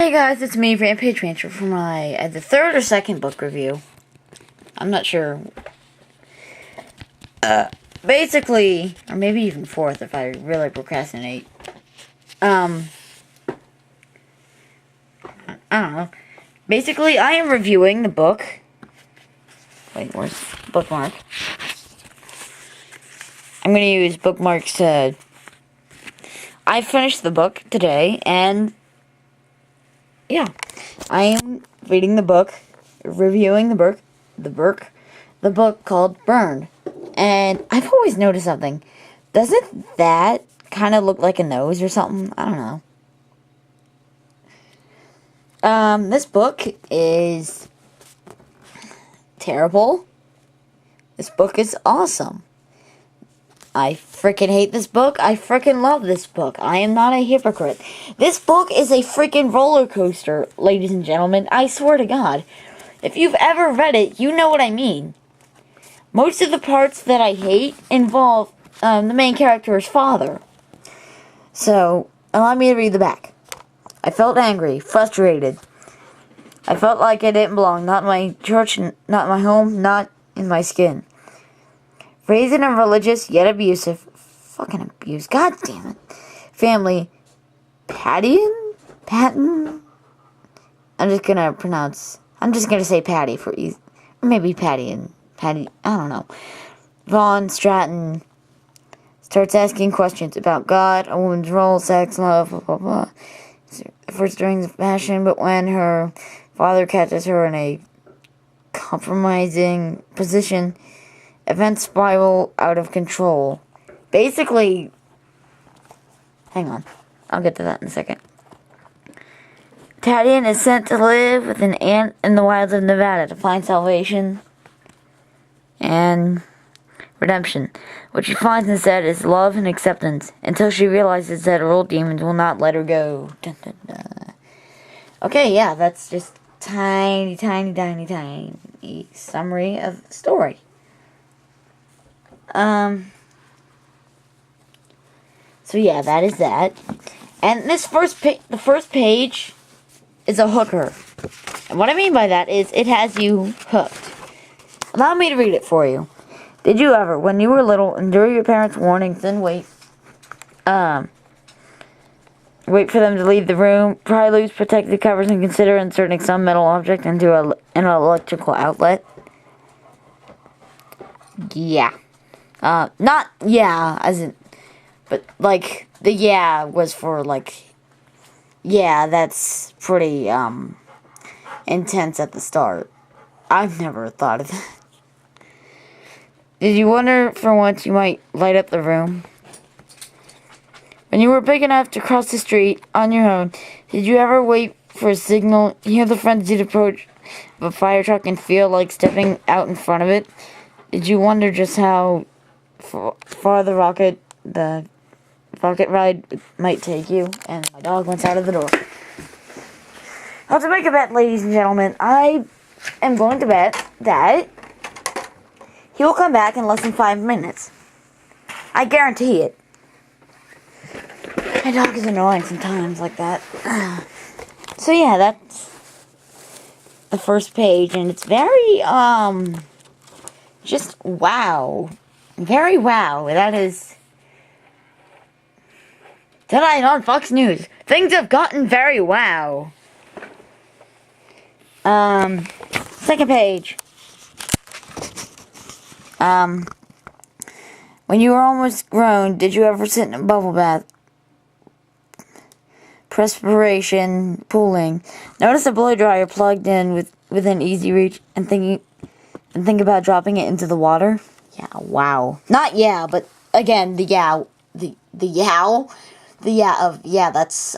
Hey guys, it's me, Rampage Rancher, for my the third or second book review. I'm not sure. Basically, or maybe even fourth if I really procrastinate. I don't know. Basically, I am reviewing the book. Wait, where's bookmark? I'm gonna use bookmarks to... I finished the book today, and... yeah. I am reading the book, reviewing the book called Burned. And I've always noticed something. Doesn't that kind of look like a nose or something? I don't know. This book is terrible. This book is awesome. I freaking hate this book. I freaking love this book. I am not a hypocrite. This book is a freaking roller coaster, ladies and gentlemen. I swear to God. If you've ever read it, you know what I mean. Most of the parts that I hate involve the main character's father. So, allow me to read the back. I felt angry, frustrated. I felt like I didn't belong. Not in my church, not in my home, not in my skin. Raised in a religious, yet abusive, fucking abuse, god damn it, family, Patton? I'm just gonna say Patty for easy, or maybe Patty, I don't know. Vaughn Stratton starts asking questions about God, a woman's role, sex, love, blah, blah, blah. First during the passion, but when her father catches her in a compromising position, events spiral out of control. Basically, hang on, I'll get to that in a second. Tadian is sent to live with an aunt in the wilds of Nevada to find salvation and redemption. What she finds instead is love and acceptance, until she realizes that her old demons will not let her go. Dun, dun, dun. Okay, yeah, that's just tiny summary of the story. So yeah, that is that. And this the first page is a hooker. And what I mean by that is it has you hooked. Allow me to read it for you. Did you ever, when you were little, endure your parents' warnings and wait for them to leave the room, pry loose protective covers, and consider inserting some metal object into an electrical outlet? Yeah. Not yeah, as in, but, like, the yeah was for, like, yeah, that's pretty, intense at the start. I've never thought of that. Did you wonder for once you might light up the room? When you were big enough to cross the street on your own, did you ever wait for a signal, hear the frenzied approach of a fire truck and feel like stepping out in front of it? Did you wonder just how far the rocket ride might take you? And my dog went out of the door. Well, to make a bet, ladies and gentlemen, I am going to bet that he will come back in less than 5 minutes. I guarantee it. My dog is annoying sometimes like that. So yeah, that's the first page, and it's very, just wow. Very wow. That is... tonight on Fox News, things have gotten very wow. Second page. When you were almost grown, did you ever sit in a bubble bath? Perspiration pooling. Notice a blow dryer plugged in within easy reach and think about dropping it into the water? Yeah, wow. Not yeah, but again, the yeah, that's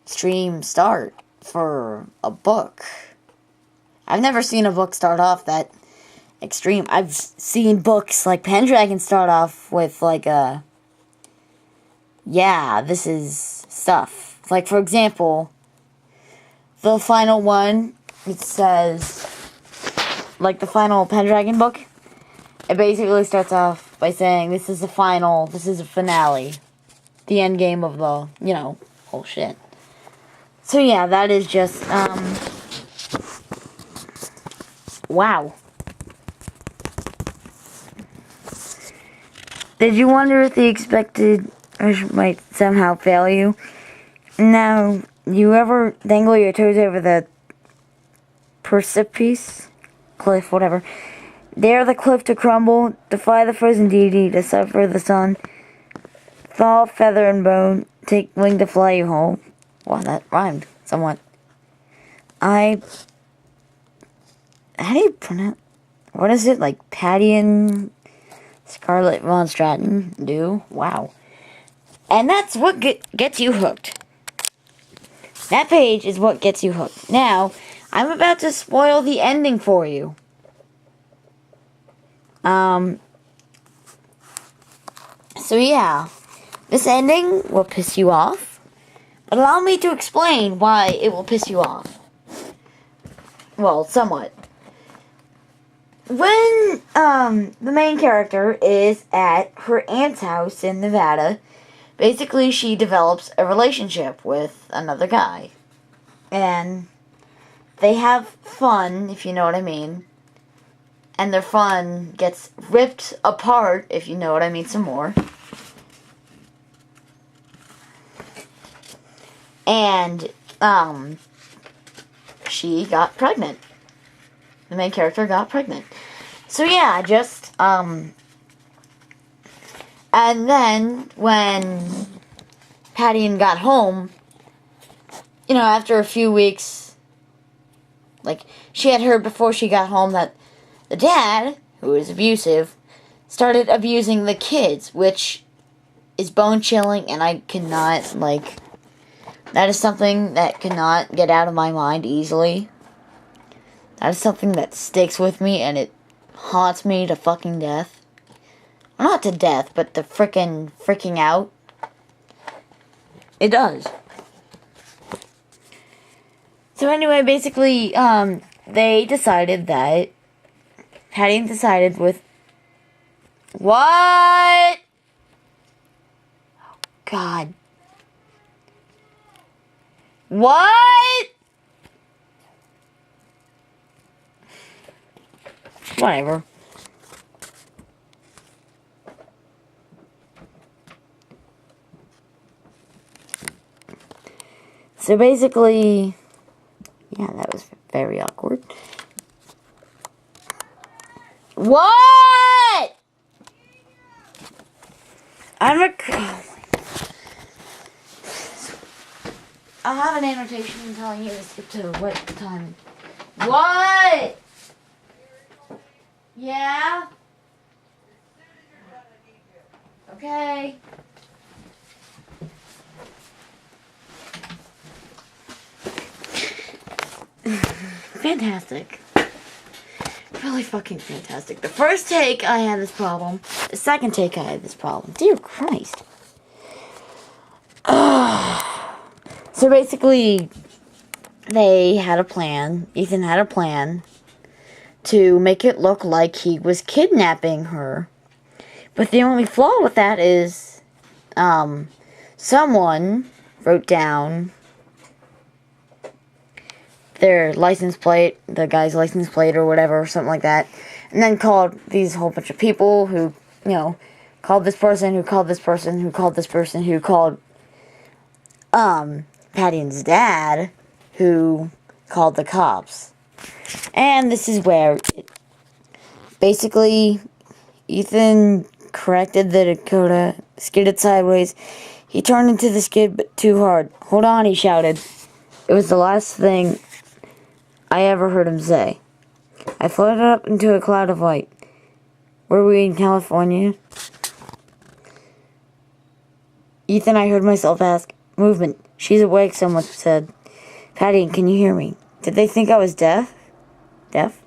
extreme start for a book. I've never seen a book start off that extreme. I've seen books like Pendragon start off with like a, yeah, this is stuff. Like, for example, the final one, it says, like the final Pendragon book, it basically starts off by saying this is a finale, the end game of the, whole shit. So yeah, that is just, wow. Did you wonder if the expected rush might somehow fail you? Now, you ever dangle your toes over the precipice? Cliff, whatever. Dare the cliff to crumble, defy the frozen deity to suffer the sun, thaw feather and bone, take wing to fly you home. Wow, that rhymed somewhat. How do you pronounce, what is it, like Patty and Scarlett Von Stratton do? Wow. And that's what gets you hooked. That page is what gets you hooked. Now, I'm about to spoil the ending for you. So yeah, this ending will piss you off. But allow me to explain why it will piss you off. Well, somewhat. When, the main character is at her aunt's house in Nevada, basically she develops a relationship with another guy. And they have fun, if you know what I mean. And their fun gets ripped apart, if you know what I mean some more. And, she got pregnant. The main character got pregnant. So yeah, and then when Patty got home, you know, after a few weeks, like, she had heard before she got home that the dad, who is abusive, started abusing the kids, which is bone-chilling, and I cannot, like, that is something that cannot get out of my mind easily. That is something that sticks with me, and it haunts me to fucking death. Well, not to death, but to freaking out. It does. So anyway, basically, they decided that Patty decided with what? Oh, God. What? Whatever. So basically, yeah, that was very awkward. What? I'll have an annotation telling you to skip to what time. What? Yeah? Okay. Fantastic. Really fucking fantastic. The first take, I had this problem. The second take, I had this problem. Dear Christ. So basically, they had a plan. Ethan had a plan to make it look like he was kidnapping her. But the only flaw with that is, someone wrote down their license plate, the guy's license plate or whatever, something like that, and then called these whole bunch of people who, you know, called this person, who called this person, who called this person, who called, Patty's dad, who called the cops. And this is where, basically, Ethan corrected the Dakota, skidded sideways. He turned into the skid, but too hard. Hold on, he shouted. It was the last thing I ever heard him say. I floated up into a cloud of light. Were we in California? Ethan, I heard myself ask. Movement. She's awake, someone said. Patty, can you hear me? Did they think I was deaf? Deaf?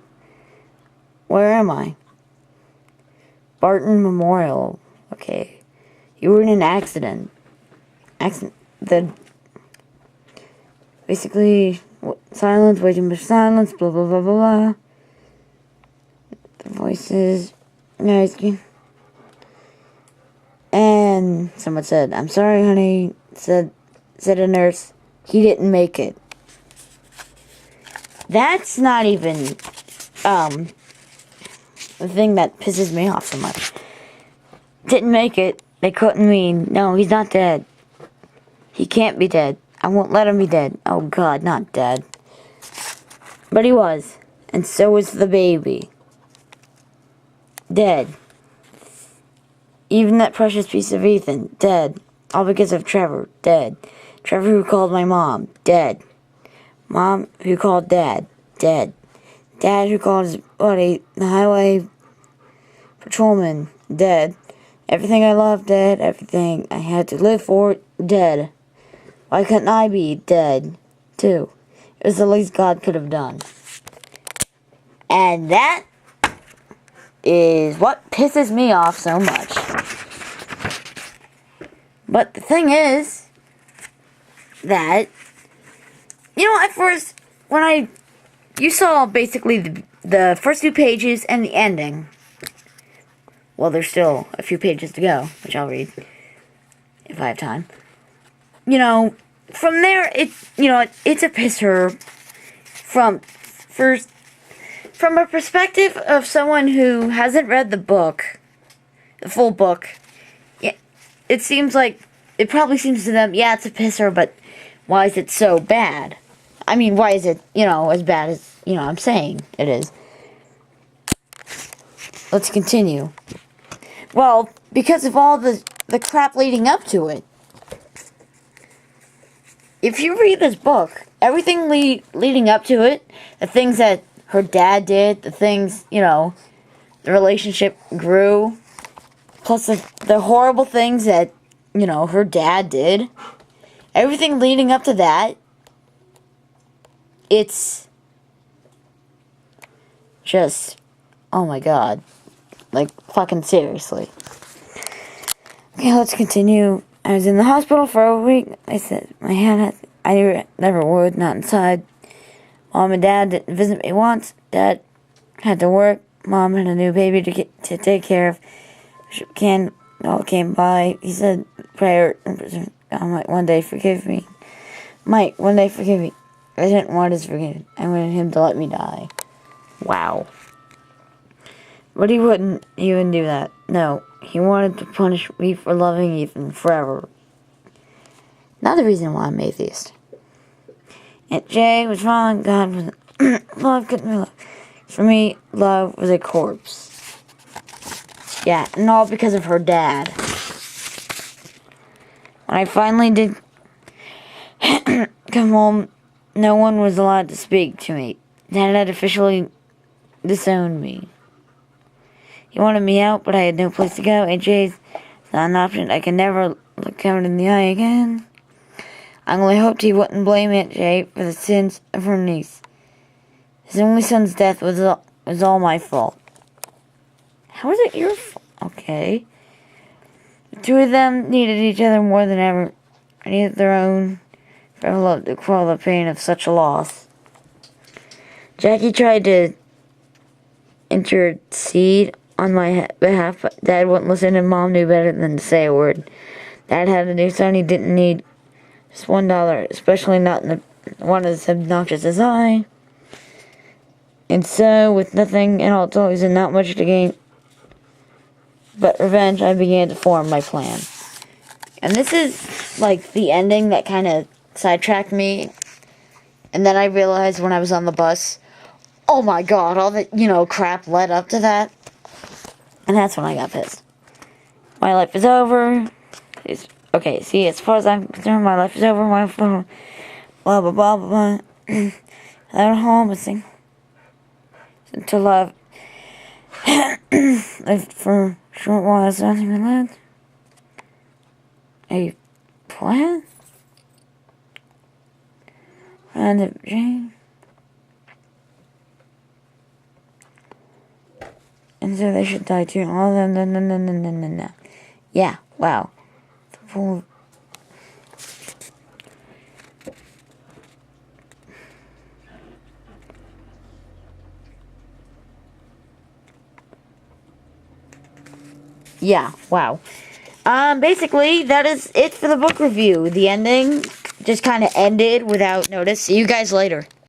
Where am I? Barton Memorial. Okay. You were in an accident. Basically, silence, waiting for silence, blah, blah, blah, blah, blah. The voices. Nice. And someone said, I'm sorry, honey, said a nurse. he didn't make it. That's not even, the thing that pisses me off so much. Didn't make it. They couldn't mean, no, he's not dead. He can't be dead. I won't let him be dead. Oh God, not dead. But he was. And so was the baby. Dead. Even that precious piece of Ethan, dead. All because of Trevor, dead. Trevor who called my mom, dead. Mom who called Dad, dead. Dad who called his buddy, the highway patrolman, dead. Everything I loved, dead. Everything I had to live for, dead. Why couldn't I be dead, too? It was the least God could have done. And that is what pisses me off so much. But the thing is that, you know, at first, you saw basically the first 2 pages and the ending. Well, there's still a few pages to go, which I'll read if I have time. You know, from there, it's a pisser from a perspective of someone who hasn't read the book, the full book. It probably seems to them, yeah, it's a pisser, but why is it so bad? I mean, why is it, as bad as, I'm saying it is? Let's continue. Well, because of all the crap leading up to it. If you read this book, everything leading up to it, the things that her dad did, the things, the relationship grew, plus the horrible things that, her dad did, everything leading up to that, it's just, oh my God. Like, fucking seriously. Okay, let's continue. I was in the hospital for a week. I said my hand I never would, not inside. Mom and Dad didn't visit me once. Dad had to work. Mom had a new baby to take care of. Ken all came by. He said prayer. I might one day forgive me. Might one day forgive me. I didn't want his forgiveness. I wanted him to let me die. Wow. But he wouldn't even do that. No, he wanted to punish me for loving Ethan forever. Another reason why I'm atheist. Aunt Jay was wrong. God was love couldn't be love. For me, love was a corpse. Yeah, and all because of her dad. When I finally did come home, no one was allowed to speak to me. Dad had officially disowned me. He wanted me out, but I had no place to go. AJ's not an option. I can never look him in the eye again. I only hoped he wouldn't blame Aunt Jay for the sins of her niece. His only son's death was all my fault. How is it your fault? Okay. The 2 of them needed each other more than ever. I needed their own forever love to quell the pain of such a loss. Jackie tried to intercede on my behalf, but Dad wouldn't listen, and Mom knew better than to say a word. Dad had a new son. He didn't need just $1, especially not in one as obnoxious as I. And so, with nothing in all toys and not much to gain but revenge, I began to form my plan. And this is, like, the ending that kind of sidetracked me. And then I realized when I was on the bus, oh my God, all the, crap led up to that. And that's when I got pissed. My life is over. Okay, see, as far as I'm concerned, my life is over. My phone, blah, blah, blah, blah, blah. I'm home, missing. To love. Lived for a short while, there's nothing left. A plan? And of Jane. And so they should die too. All of them, no. Yeah, wow. The full. Yeah, wow. Basically, that is it for the book review. The ending, just kind of ended without notice. See you guys later.